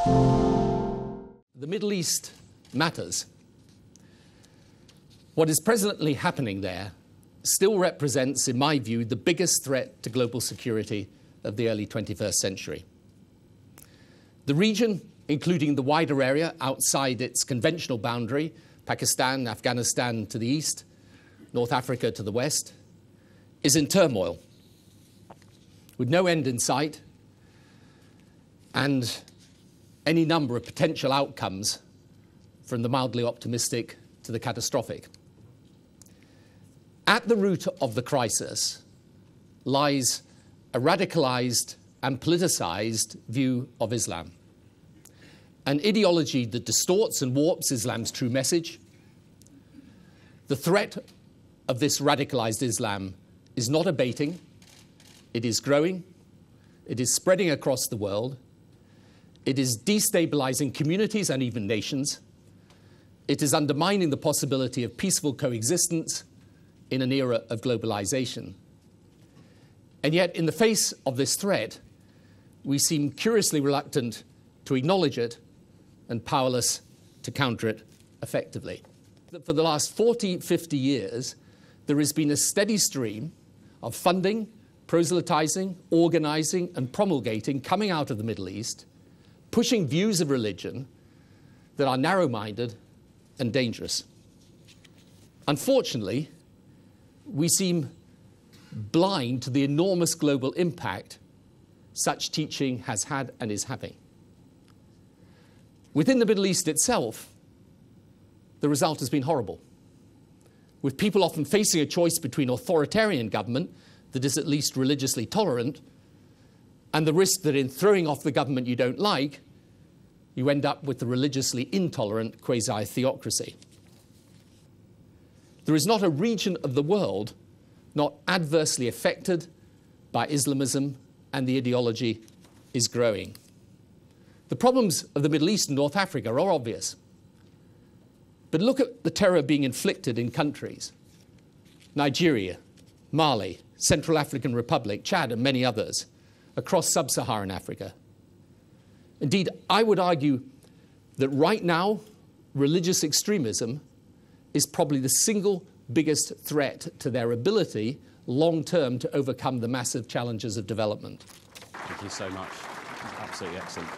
The Middle East matters. What is presently happening there still represents, in my view, the biggest threat to global security of the early 21st century. The region, including the wider area outside its conventional boundary, Pakistan, Afghanistan to the east, North Africa to the west, is in turmoil, with no end in sight and any number of potential outcomes from the mildly optimistic to the catastrophic. At the root of the crisis lies a radicalized and politicized view of Islam, an ideology that distorts and warps Islam's true message. The threat of this radicalized Islam is not abating, it is growing, it is spreading across the world, it is destabilizing communities and even nations, it is undermining the possibility of peaceful coexistence in an era of globalization. And yet, in the face of this threat, we seem curiously reluctant to acknowledge it and powerless to counter it effectively. For the last 40, 50 years, there has been a steady stream of funding, proselytizing, organizing, and promulgating coming out of the Middle East, pushing views of religion that are narrow-minded and dangerous. Unfortunately, we seem blind to the enormous global impact such teaching has had and is having. Within the Middle East itself, the result has been horrible, with people often facing a choice between authoritarian government that is at least religiously tolerant and the risk that in throwing off the government you don't like, you end up with the religiously intolerant quasi-theocracy. There is not a region of the world not adversely affected by Islamism, and the ideology is growing. The problems of the Middle East and North Africa are obvious. But look at the terror being inflicted in countries: Nigeria, Mali, Central African Republic, Chad, and many others across sub-Saharan Africa. Indeed, I would argue that right now, religious extremism is probably the single biggest threat to their ability long-term to overcome the massive challenges of development. Thank you so much. Absolutely excellent.